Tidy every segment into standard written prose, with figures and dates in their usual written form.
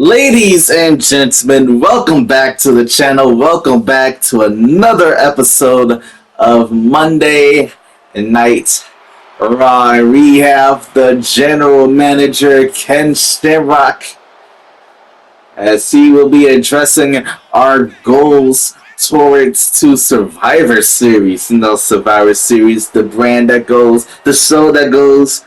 Ladies and gentlemen, welcome back to the channel. Welcome back to another episode of Monday Night Raw. We have the general manager, Ken Shamrock, as he will be addressing our goals towards to Survivor Series. Survivor Series, the brand that goes, the show that goes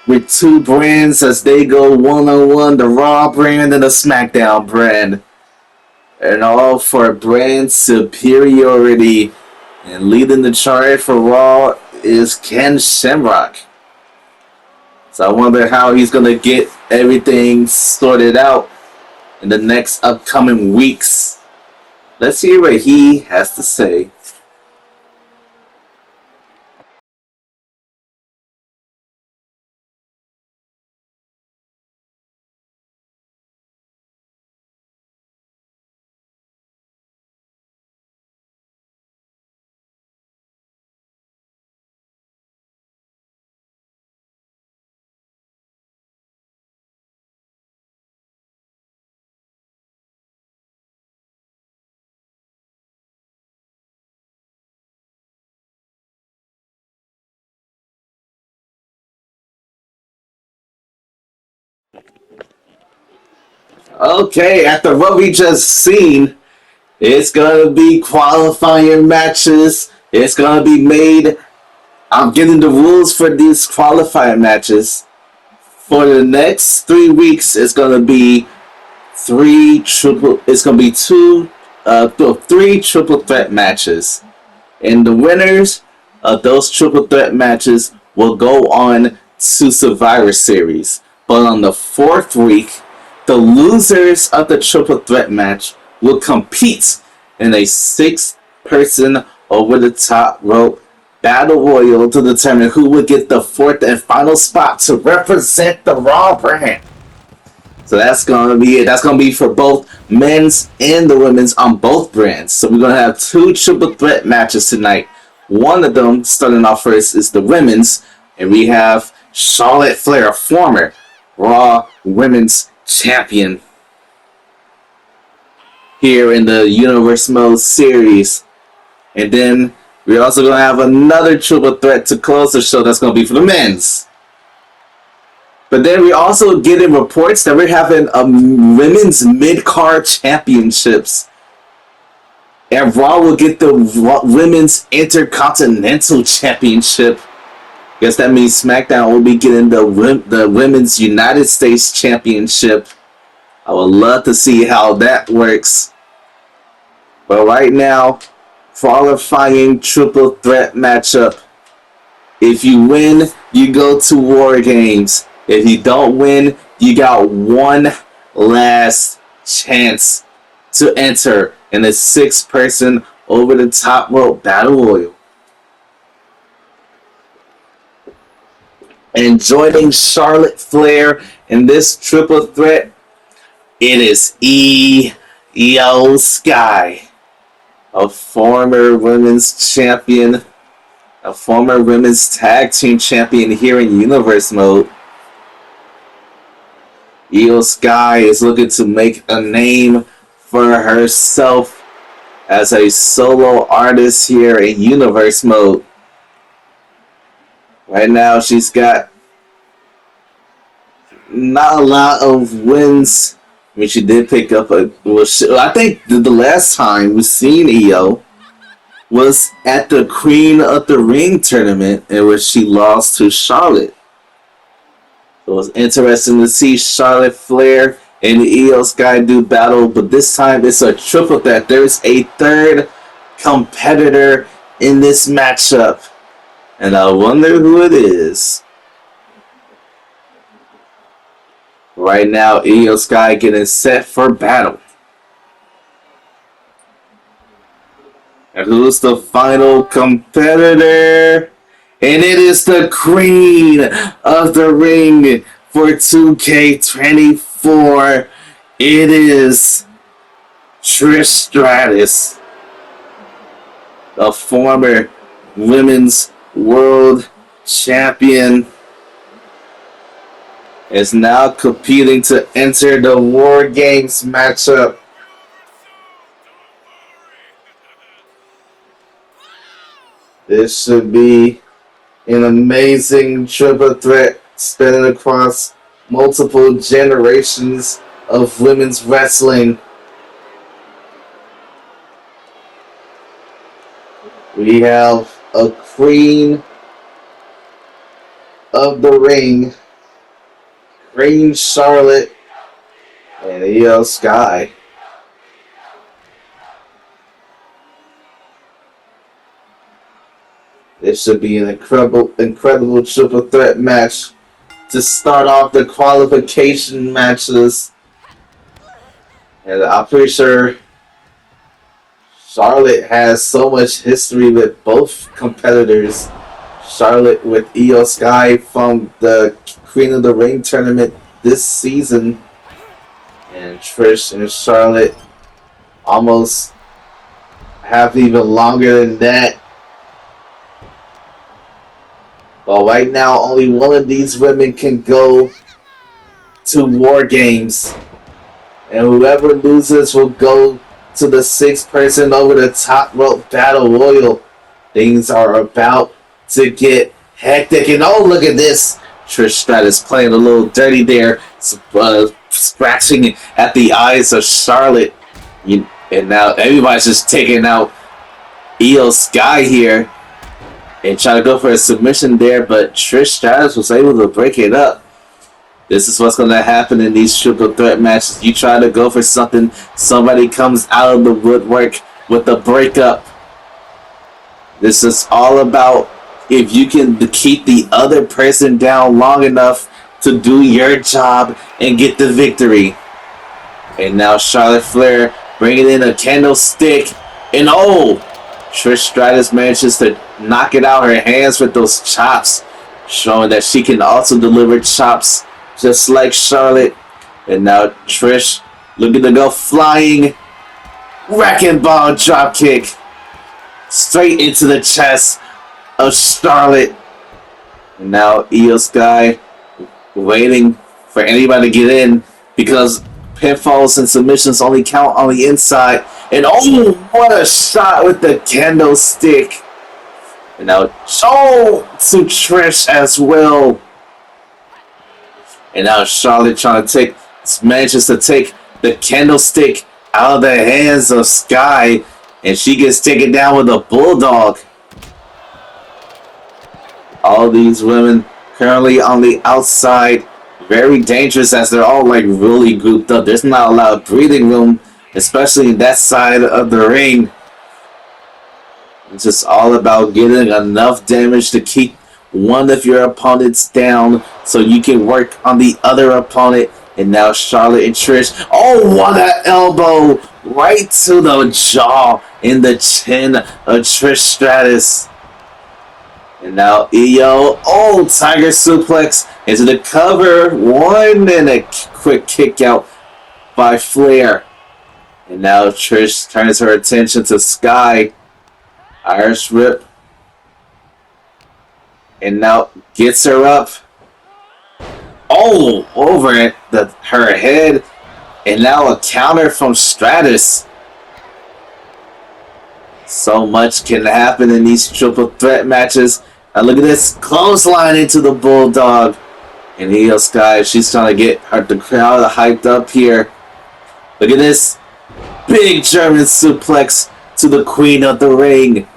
with two brands as they go one-on-one, the Raw brand and the SmackDown brand. And all for brand superiority. And leading the charge for Raw is Ken Shamrock. So I wonder how he's going to get everything sorted out in the next upcoming weeks. Let's hear what he has to say. Okay, after what we just seen, it's gonna be qualifying matches. It's gonna be made. I'm getting the rules for these qualifying matches. For the next 3 weeks, it's gonna be three triple. It's gonna be three triple threat matches, and the winners of those triple threat matches will go on to Survivor Series. But on the fourth week, the losers of the triple threat match will compete in a six-person over-the-top rope battle royal to determine who would get the fourth and final spot to represent the Raw brand. So that's gonna be it. That's gonna be for both men's and the women's on both brands. So we're gonna have two triple threat matches tonight. One of them, starting off first, is the women's, and we have Charlotte Flair, former Raw Women's Champion, here in the Universe Mode series. And then we're also going to have another triple threat to close the show that's going to be for the men's. But then we're also getting reports that we're having a women's mid-card championships. And Raw will get the women's intercontinental championship. Guess that means SmackDown will be getting the women's United States championship. I would love to see how that works. But right now, qualifying triple threat matchup. If you win, you go to War Games. If you don't win, you got one last chance to enter in a six-person over-the-top rope battle royal. And joining Charlotte Flair in this triple threat, it is Io Sky, a former women's champion, a former women's tag team champion here in Universe Mode. Io Sky is looking to make a name for herself as a solo artist here in Universe Mode. Right now, she's got not a lot of wins. I mean, she did pick up a. Well, I think the last time we seen Io was at the Queen of the Ring tournament, in which she lost to Charlotte. So it was interesting to see Charlotte Flair and Io Sky do battle, but this time it's a triple threat. There's a third competitor in this matchup, and I wonder who it is. Right now, Io Sky getting set for battle. And who's the final competitor? And it is the Queen of the Ring for 2K24. It is Trish Stratus, the former Women's World Champion. is now competing to enter the War Games matchup. This should be an amazing triple threat spanning across multiple generations of women's wrestling. We have a queen of the ring, Queen Charlotte, and Io Sky. This should be an incredible triple threat match to start off the qualification matches. And I'm pretty sure Charlotte has so much history with both competitors. Charlotte with Io Sky from the Queen of the Ring tournament this season. And Trish and Charlotte almost have even longer than that. But right now, only one of these women can go to War Games. And whoever loses will go to the 6-person over the top rope battle royal. Things are about to get hectic. And oh, look at this. Trish Stratus playing a little dirty there. Scratching at the eyes of Charlotte. And now everybody's just taking out Io Sky here. And try to go for a submission there, but Trish Stratus was able to break it up. This is what's going to happen in these triple threat matches. You try to go for something, somebody comes out of the woodwork with a breakup. This is all about if you can keep the other person down long enough to do your job and get the victory. And now Charlotte Flair bringing in a candlestick, and oh! Trish Stratus manages to knock it out her hands with those chops, showing that she can also deliver chops just like Charlotte. And now Trish looking to go flying. Wrecking ball drop kick straight into the chest of Charlotte. And now Io Sky waiting for anybody to get in because pinfalls and submissions only count on the inside. And oh, what a shot with the candlestick. And now, oh, to Trish as well. And now Charlotte manages to take the candlestick out of the hands of Sky. And she gets taken down with a bulldog. All these women currently on the outside. Very dangerous as they're all like really grouped up. There's not a lot of breathing room, especially in that side of the ring. It's just all about getting enough damage to keep one of your opponents down so you can work on the other opponent. And now Charlotte and Trish. Oh, what an elbow right to the jaw in the chin of Trish Stratus. And now Io, oh, Tiger Suplex into the cover. One and a quick kick out by Flair. And now Trish turns her attention to Sky. Irish Whip. And now gets her up. Oh, over at her head. And now a counter from Stratus. So much can happen in these triple threat matches. And look at this clothesline into the Bulldog. And Io Sky, she's trying to get the crowd hyped up here. Look at this big German suplex to the Queen of the Ring.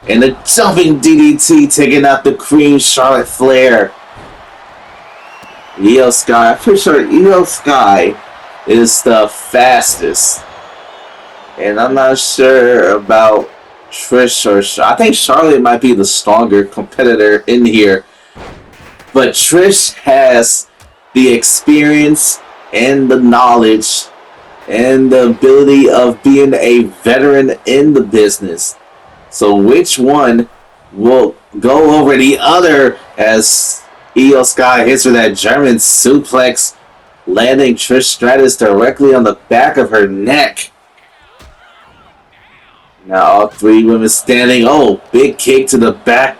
And the jumping DDT taking out the Queen Charlotte Flair. Io Sky, I'm pretty sure Io Sky is the fastest. And I'm not sure about Trish or I think Charlotte might be the stronger competitor in here. But Trish has the experience and the knowledge and the ability of being a veteran in the business. So which one will go over the other as Io Sky hits her that German suplex, landing Trish Stratus directly on the back of her neck. Now all three women standing. Oh, big kick to the back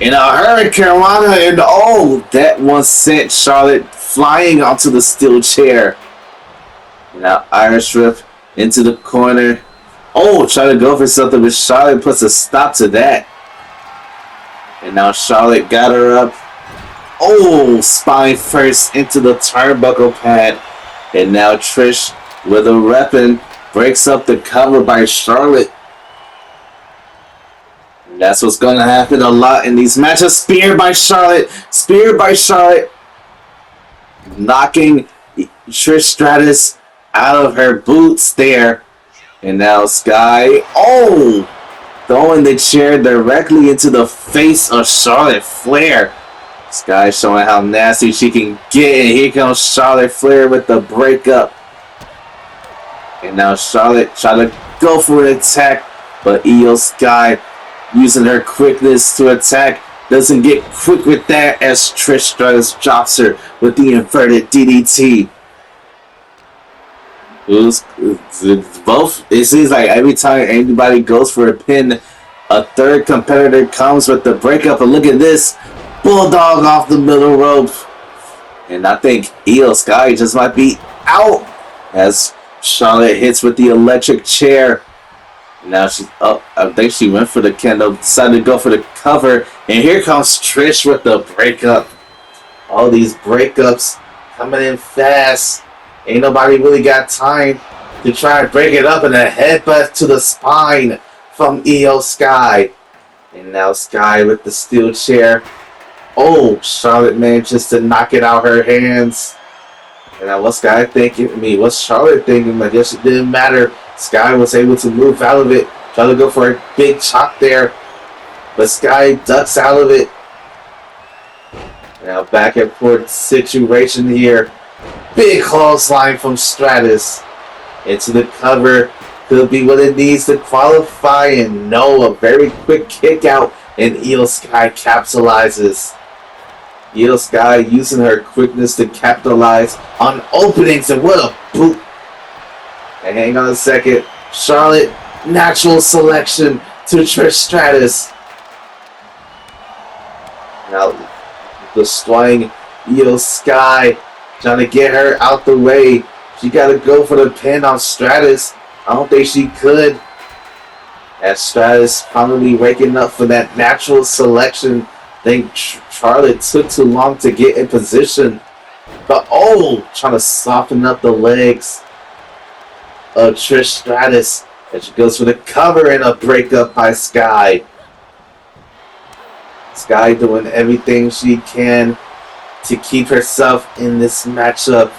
In a hurricane, and oh, that one sent Charlotte flying onto the steel chair. Now Irish Whip into the corner. Oh, trying to go for something, but Charlotte puts a stop to that. And now Charlotte got her up. Oh, spine first into the turnbuckle pad. And now Trish with a weapon breaks up the cover by Charlotte. And that's what's going to happen a lot in these matches. Spear by Charlotte. Spear by Charlotte. Knocking Trish Stratus out of her boots there. And now Sky. Oh! Throwing the chair directly into the face of Charlotte Flair. Sky showing how nasty she can get. And here comes Charlotte Flair with the breakup. And now Charlotte trying to go for an attack. But Io Sky using her quickness to attack. Doesn't get quick with that as Trish Stratus drops her with the inverted DDT. It seems like every time anybody goes for a pin, a third competitor comes with the breakup. And look at this. Bulldog off the middle rope. And I think Io Sky just might be out as Charlotte hits with the electric chair. Now she's up. I think she went for the kendo, decided to go for the cover. And here comes Trish with the breakup. All these breakups coming in fast. Ain't nobody really got time to try and break it up, and a headbutt to the spine from Io Sky. And now Sky with the steel chair. Oh, Charlotte manages to knock it out her hands. And now what's Sky thinking? What's Charlotte thinking? I guess it didn't matter. Sky was able to move out of it. Try to go for a big chop there. But Sky ducks out of it. Now back and forth situation here. Big clothesline from Stratus. Into the cover. Could be what it needs to qualify. And no, a very quick kick out. And Io Sky capitalizes. Io Sky using her quickness to capitalize on openings. And what a boot. And hang on a second. Charlotte, natural selection to Trish Stratus. Now, destroying Io Sky. Trying to get her out the way. She got to go for the pin on Stratus. I don't think she could. As Stratus probably waking up for that natural selection. I think Charlotte took too long to get in position. But oh, trying to soften up the legs of Trish Stratus. And she goes for the cover and a breakup by Sky. Sky doing everything she can to keep herself in this matchup.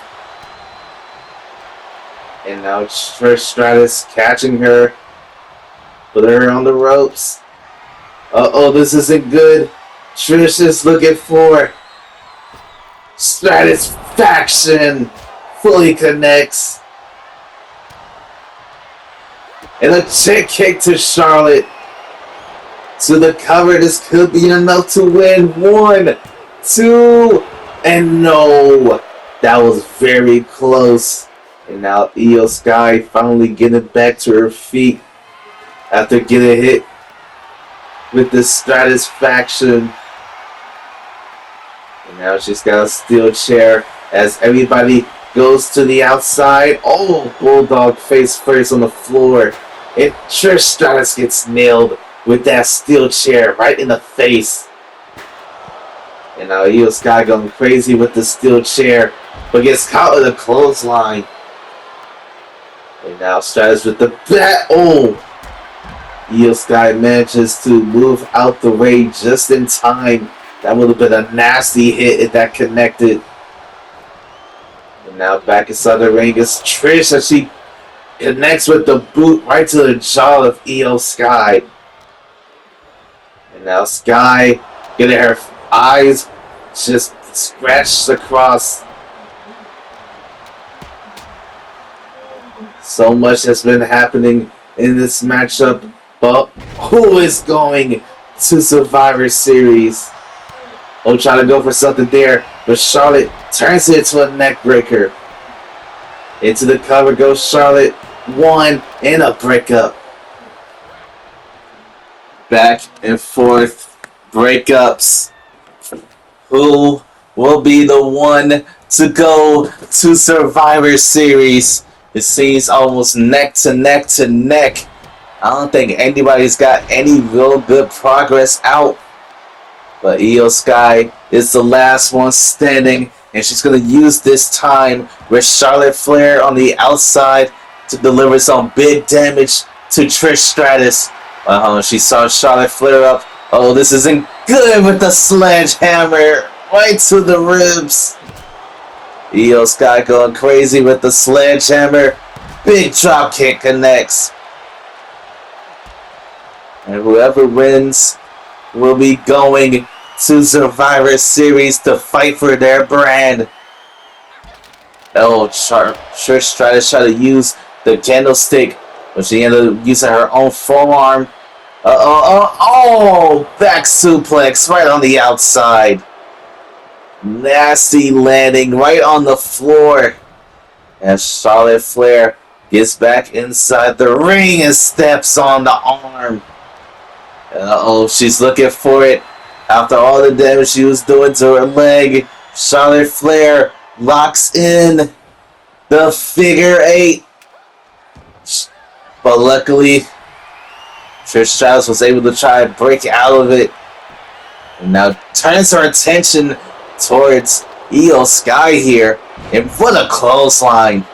And now Trish Stratus catching her. Put her on the ropes. Uh-oh, this isn't good. Trish is looking for Stratus faction. Fully connects. And a chick kick to Charlotte. To the cover. This could be enough to win. 1, 2, and no. That was very close. And now Io Sky finally getting back to her feet after getting hit with the Stratus faction. And now she's got a steel chair as everybody goes to the outside. Oh, Bulldog face first on the floor. And Trish Stratus gets nailed with that steel chair right in the face. And now Io Sky going crazy with the steel chair, but gets caught with a clothesline. And now Stratus with the bat. Oh! Io Sky manages to move out the way just in time. That would have been a nasty hit if that connected. And now back inside the ring is Trish as she connects with the boot right to the jaw of Io Sky. And now Sky getting her eyes just scratched across. So much has been happening in this matchup, but who is going to Survivor Series? Oh, trying to go for something there, but Charlotte turns it into a neck breaker. Into the cover goes Charlotte. 1 and a breakup. Back and forth. breakups. Who will be the one to go to Survivor Series? It seems almost neck to neck to neck. I don't think anybody's got any real good progress out. But Io Sky is the last one standing, and she's going to use this time with Charlotte Flair on the outside to deliver some big damage to Trish Stratus. She saw Charlotte Flair up. Oh, this isn't good with the sledgehammer right to the ribs. Io Sky going crazy with the sledgehammer. Big drop kick connects. And whoever wins will be going to Survivor Series to fight for their brand. Oh, Trish Stratus tried to use the candlestick, but she ended up using her own forearm. Back suplex right on the outside. Nasty landing right on the floor. As Charlotte Flair gets back inside the ring and steps on the arm. She's looking for it. After all the damage she was doing to her leg, Charlotte Flair locks in the figure 8. But luckily, Trish Stratus was able to try and break out of it. And now turns her attention towards Io Sky here. And what a clothesline.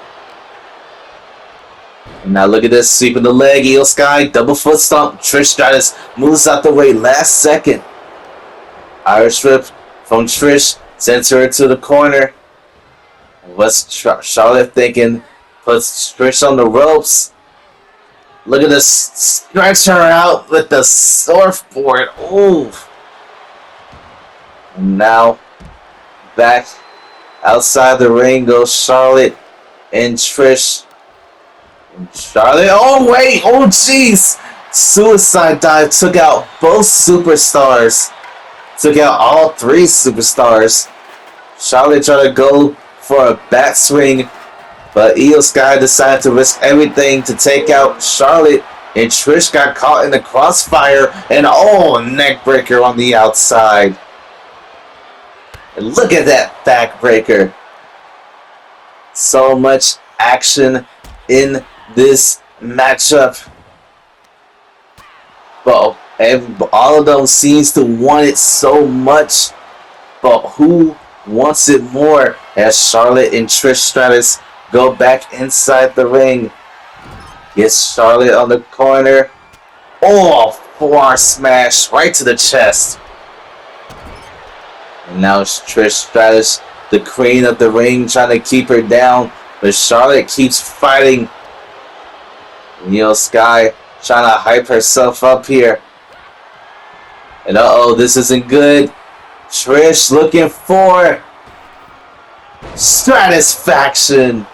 And now look at this, sweeping the leg, Io Sky, double foot stomp. Trish Stratus moves out the way last second. Irish whip from Trish sends her to the corner. What's Charlotte thinking? Puts Trish on the ropes. Look at this, stretch her out with the surfboard. Ooh. And now, back outside the ring goes Charlotte and Trish. And Charlotte, oh wait, oh jeez. Suicide dive took out both superstars. Took out all 3 superstars. Charlotte tried to go for a bat swing, but Io Sky decided to risk everything to take out Charlotte, and Trish got caught in the crossfire, and neck breaker on the outside. And look at that backbreaker. So much action in this matchup. But all of them seems to want it so much, but who wants it more? As Charlotte and Trish Stratus go back inside the ring. Gets Charlotte on the corner. Forearm smash right to the chest. And now it's Trish Stratus, the queen of the ring, trying to keep her down, but Charlotte keeps fighting. Io Sky trying to hype herself up here. And this isn't good. Trish looking for Stratusfaction.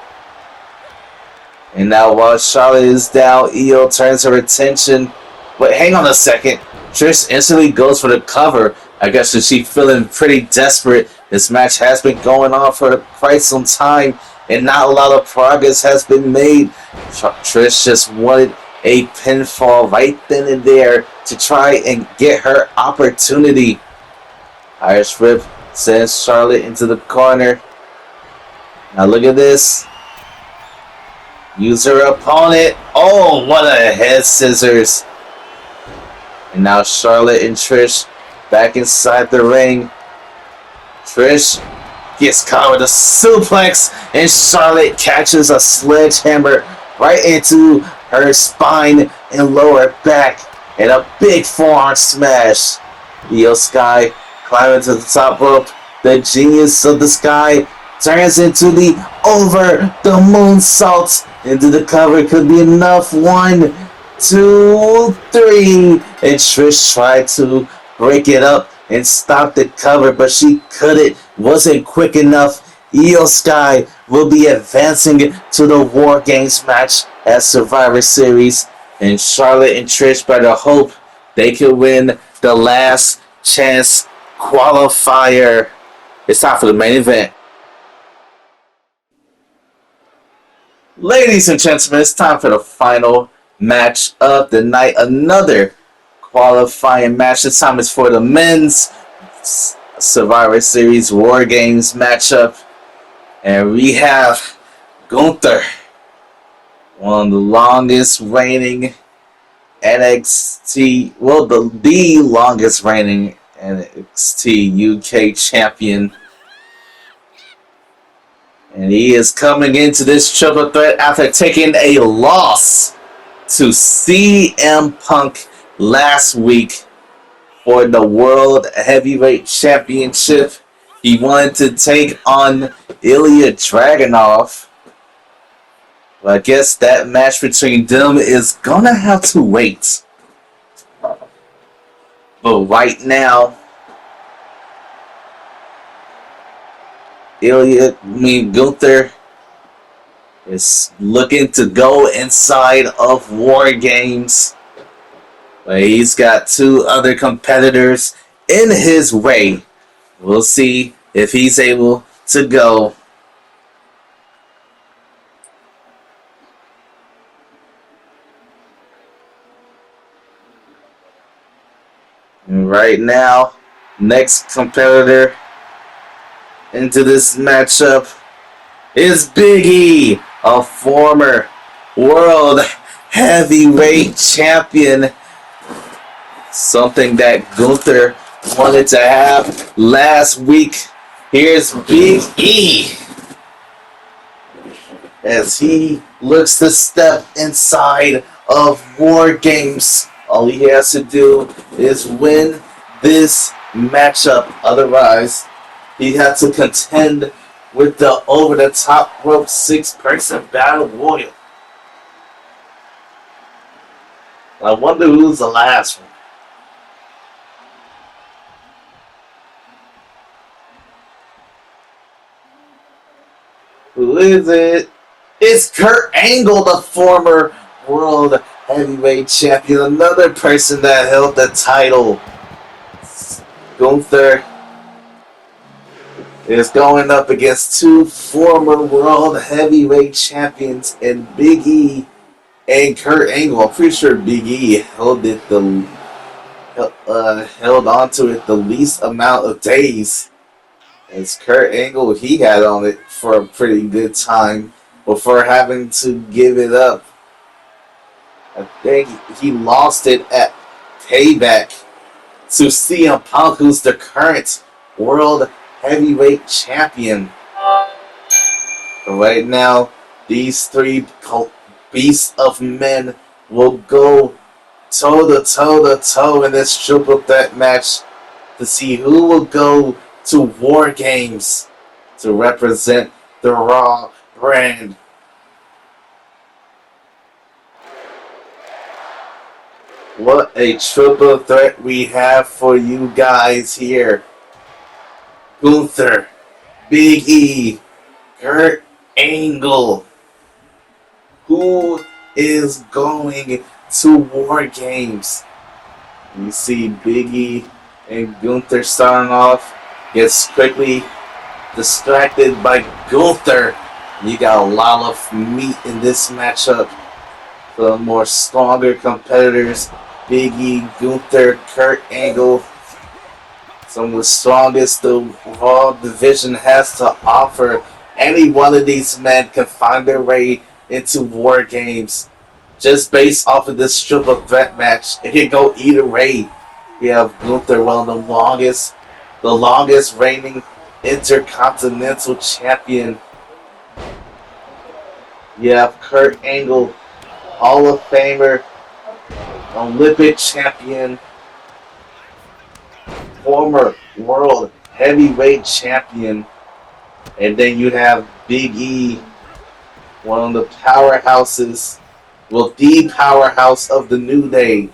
And now while Charlotte is down, Io turns her attention. But hang on a second. Trish instantly goes for the cover. I guess she's feeling pretty desperate. This match has been going on for quite some time, and not a lot of progress has been made. Trish just wanted a pinfall right then and there to try and get her opportunity. Irish whip sends Charlotte into the corner. Now look at this. Use her opponent. What a head scissors. And now Charlotte and Trish back inside the ring. Trish gets caught with a suplex, and Charlotte catches a sledgehammer right into her spine and lower back, and a big forearm smash. Io Sky climbing to the top rope. The genius of the Sky turns into the over the moonsault into the cover. Could be enough. 1, 2, 3. And Trish tried to break it up and stop the cover, but she couldn't. Wasn't quick enough. Io Sky will be advancing to the War Games match at Survivor Series, and Charlotte and Trish better hope they can win the last chance qualifier. It's time for the main event. Ladies and gentlemen, it's time for the final match of the night. Another qualifying match. This time is for the men's Survivor Series War Games matchup. And we have Gunther, one of the longest reigning NXT, well, the longest reigning NXT UK champion. And he is coming into this triple threat after taking a loss to CM Punk last week for the World Heavyweight Championship. He wanted to take on Ilya Dragunov. But I guess that match between them is gonna have to wait. But right now, Gunther is looking to go inside of War Games. But he's got two other competitors in his way. We'll see if he's able to go. And right now, next competitor into this matchup is Big E, a former World Heavyweight Champion. Something that Gunther wanted to have last week. Here's Big E as he looks to step inside of War Games. All he has to do is win this matchup. Otherwise, he had to contend with the over-the-top rope 6-person battle royal. I wonder who's the last one. Who is it? It's Kurt Angle, the former World Heavyweight Champion. Another person that held the title. Gunther is going up against two former World Heavyweight Champions in Big E and Kurt Angle. I'm pretty sure Big E held on to it the least amount of days. As Kurt Angle, he had on it for a pretty good time before having to give it up. I think he lost it at Payback to CM Punk, who's the current World Heavyweight Champion. But right now, these three beasts of men will go toe-to-toe in this triple threat match to see who will go to War Games to represent the Raw brand. What a triple threat we have for you guys here. Gunther, Big E, Kurt Angle. Who is going to War Games? You see Big E and Gunther starting off. Gets quickly distracted by Gunther. You got a lot of meat in this matchup. The more stronger competitors, Big E, Gunther, Kurt Angle. Some of the strongest the Raw division has to offer. Any one of these men can find their way into War Games. Just based off of this triple threat match, it can go either way. We have Gunther, one of the longest reigning Intercontinental Champion. You have Kurt Angle, Hall of Famer, Olympic Champion, former World Heavyweight Champion. And then you have Big E, one of the powerhouses, well, the powerhouse of the New Day.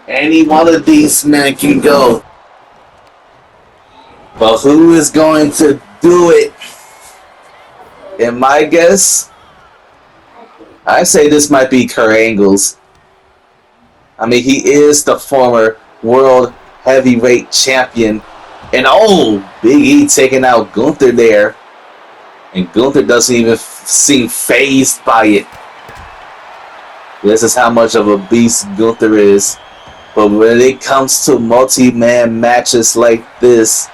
Any one of these men can go. But who is going to do it? In my guess, I say this might be Kurt Angle's. I mean, he is the former World Heavyweight Champion. And Big E taking out Gunther there. And Gunther doesn't even seem fazed by it. This is how much of a beast Gunther is. But when it comes to multi-man matches like this,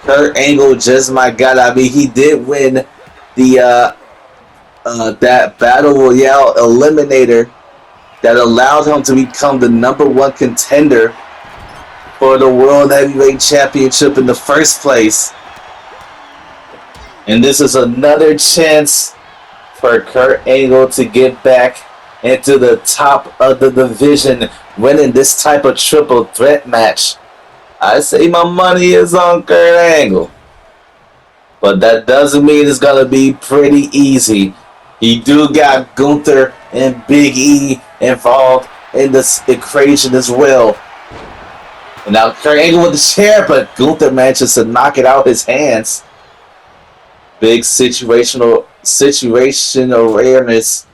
Kurt Angle just might got. I mean, he did win the that Battle Royale Eliminator that allowed him to become the #1 contender for the World Heavyweight Championship in the first place. And this is another chance for Kurt Angle to get back into the top of the division, winning this type of triple threat match. I say my money is on Kurt Angle. But that doesn't mean it's going to be pretty easy. He do got Gunther and Big E involved in this equation as well. And now Kurt Angle with the chair, but Gunther manages to knock it out his hands. Big situation awareness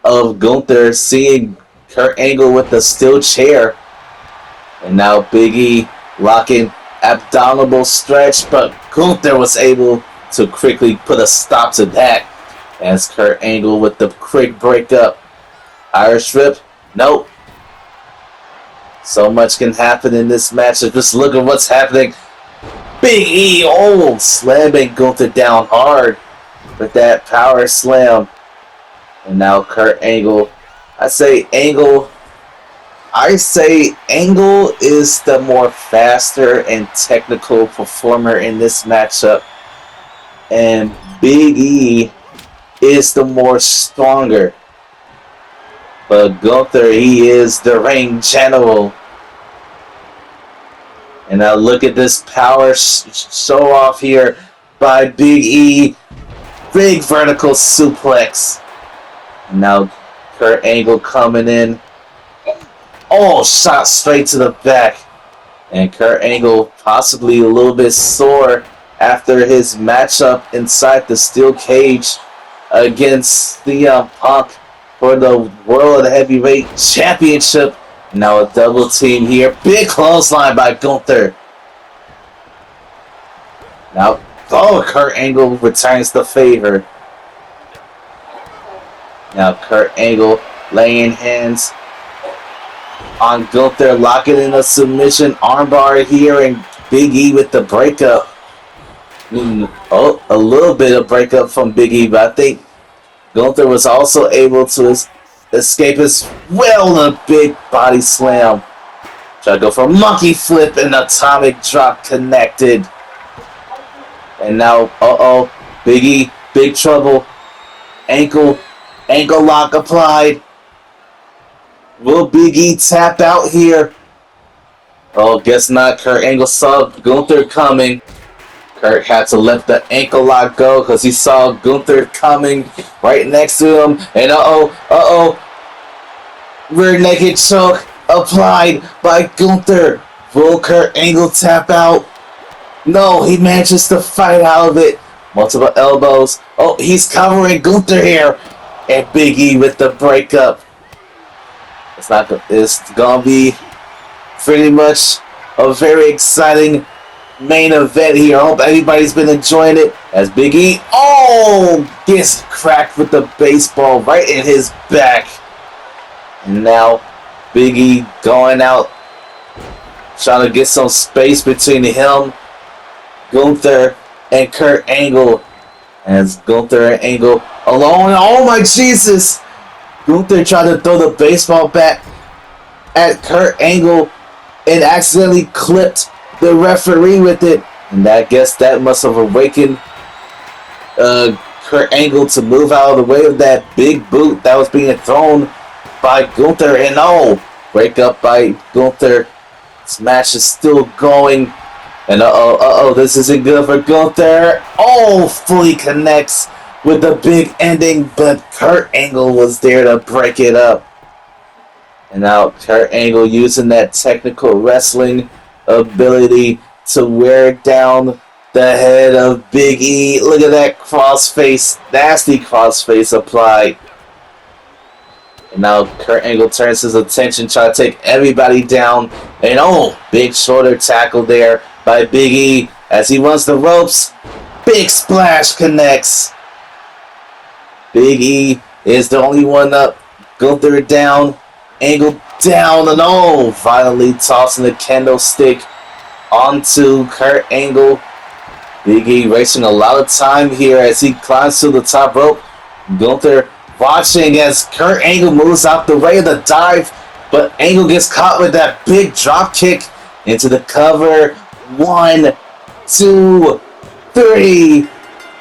of Gunther, seeing Kurt Angle with the steel chair. And now Big E rocking abdominal stretch, but Gunther was able to quickly put a stop to that. As Kurt Angle with the quick breakup. Irish whip? Nope. So much can happen in this match. Just look at what's happening. Big E, slamming Gunther down hard with that power slam. And now Kurt Angle. I say Angle is the more faster and technical performer in this matchup. And Big E is the more stronger. But Gunther, he is the ring general. And now look at this power show off here by Big E. Big vertical suplex. And now Kurt Angle coming in. Shot straight to the back. And Kurt Angle possibly a little bit sore after his matchup inside the steel cage against CM Punk for the World Heavyweight Championship. Now a double team here. Big clothesline by Gunther. Now, Kurt Angle returns the favor. Now Kurt Angle laying hands on Gunther, locking in a submission armbar here, and Big E with the breakup. A little bit of breakup from Big E, but I think Gunther was also able to escape as well. A big body slam. Try to go for a monkey flip and atomic drop connected. And now, Big E, big trouble. Ankle lock applied. Will Big E tap out here? Guess not. Kurt Angle saw Gunther coming. Kurt had to let the ankle lock go because he saw Gunther coming right next to him. And rear naked choke applied by Gunther. Will Kurt Angle tap out? No, he manages to fight out of it. Multiple elbows. He's covering Gunther here. And Big E with the breakup. It's gonna be pretty much a very exciting main event here. I hope everybody's been enjoying it. As Big E, gets cracked with the baseball right in his back. And now Big E going out, trying to get some space between him, Gunther, and Kurt Angle. As Gunther and Angle alone. Oh my Jesus! Gunther tried to throw the baseball bat at Kurt Angle and accidentally clipped the referee with it. And I guess that must have awakened Kurt Angle to move out of the way of that big boot that was being thrown by Gunther. And break up by Gunther. This match is still going. And this isn't good for Gunther. Fully connects with the big ending, but Kurt Angle was there to break it up. And now Kurt Angle using that technical wrestling ability to wear down the head of Big E. Look at that crossface, nasty crossface applied. And now Kurt Angle turns his attention, trying to take everybody down. And big shoulder tackle there by Big E as he runs the ropes. Big splash connects. Big E is the only one up. Gunther down. Angle down and oh, violently tossing the candlestick onto Kurt Angle. Big E wasting a lot of time here as he climbs to the top rope. Gunther watching as Kurt Angle moves out the way of the dive, but Angle gets caught with that big drop kick into the cover. 1, 2, 3,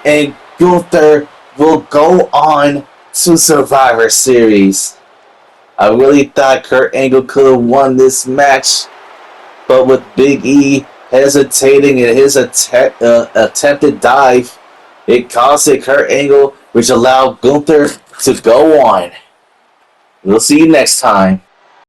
and Gunther will go on to Survivor Series. I really thought Kurt Angle could have won this match, but with Big E hesitating in his attempted dive, it costed Kurt Angle, which allowed Gunther to go on. We'll see you next time.